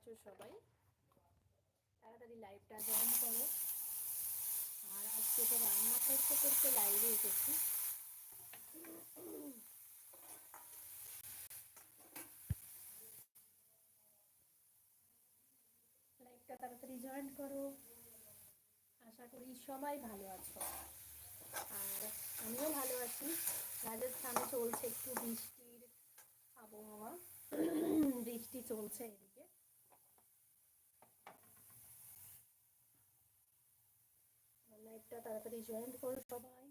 আছো সবাই? তাড়াতাড়ি লাইভটা জয়েন করো। আর আজকে তো রান্না করতে করতে লাইভে এসেছি। লাইভটা তাড়াতাড়ি জয়েন করো। আশা করি সবাই ভালো আছো। আর আমিও ভালো আছি। রাজস্থানে চলছে একটু বৃষ্টির আবহাওয়া। বৃষ্টি চলছে এদিকে। লাইভটা তাড়াতাড়ি জয়েন করো সবাই।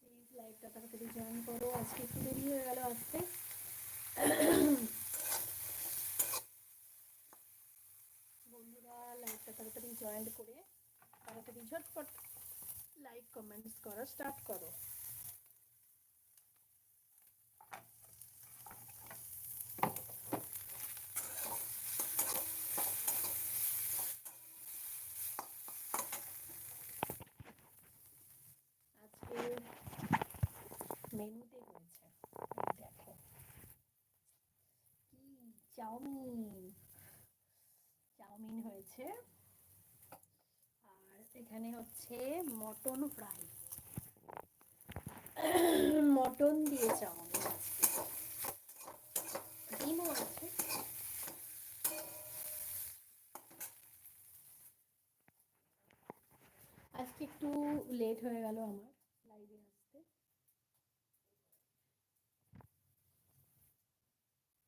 প্লিজ লাইভটা তাড়াতাড়ি জয়েন করো। আজকে একটু দেরি হয়ে গেল আসতে। বন্ধুরা লাইভটা তাড়াতাড়ি জয়েন করে তাড়াতাড়ি ঝটপট লাইক কমেন্টস করা স্টার্ট করো। আজকে মেনুতে হয়েছে, দেখো কি, চাউমিন। চাউমিন হয়েছে। আর এখানে হচ্ছে মটন ফ্রাই। মটন দিয়ে চাউমিন আজকে। ডিমও আছে। আজকে একটু লেট হয়ে গেল আমার লাইভে আসতে।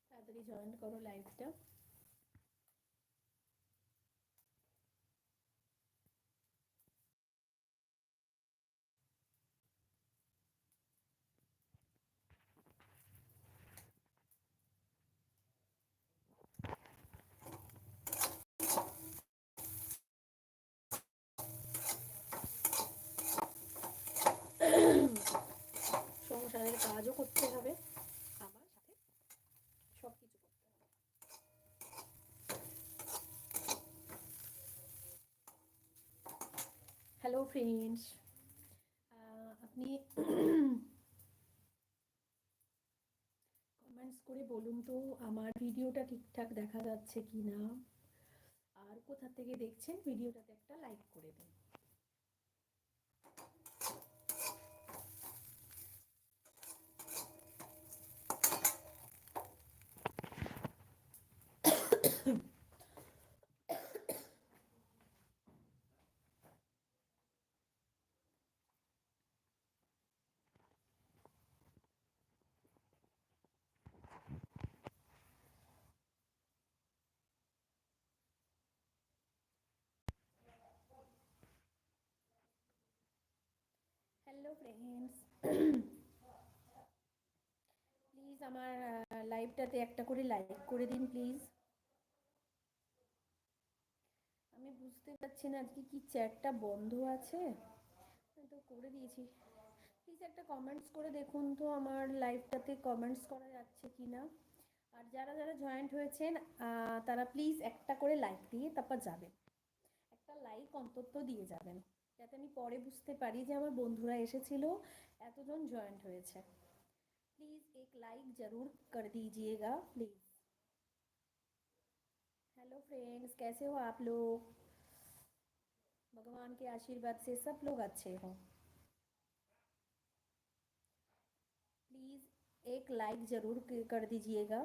তাড়াতাড়ি জয়েন করো লাইভটা। সংসারের কাজও করতে হবে, আমার সাথে সব কিছু করতে হবে। হ্যালো ফ্রেন্ডস, আপনি কমেন্টস করে বলুন তো আমার ভিডিওটা ঠিকঠাক দেখা যাচ্ছে কি না। আর কোথা থেকে দেখছেন ভিডিওটাতে একটা লাইক করে দিন। হ্যালো ফ্রেন্ডস, প্লিজ আমার লাইভটাতে একটা করে লাইক করে দিন প্লিজ। আমি বুঝতে পারছি না আজকে কি চ্যাটটা বন্ধ আছে। তো করে দিয়েছি। প্লিজ একটা কমেন্টস করে দেখুন তো আমার লাইভটাতে কমেন্টস করা যাচ্ছে কি না। আর যারা যারা জয়েন্ট হয়েছেন তারা প্লিজ একটা করে লাইক দিয়ে তারপর যাবেন। একটা লাইক অন্তত দিয়ে যাবেন, যাতে আমি পরে বুঝতে পারি যে আমার বন্ধুরা এসেছিল, এতজন জয়েন্ট হয়েছে। प्लीज़ एक लाइक ज़रूर कर दीजिएगा प्लीज़। हेलो फ्रेंड्स, कैसे हो आप लोग? भगवान के आशीर्वाद से सब लोग अच्छे हों। प्लीज़ एक लाइक ज़रूर कर दीजिएगा।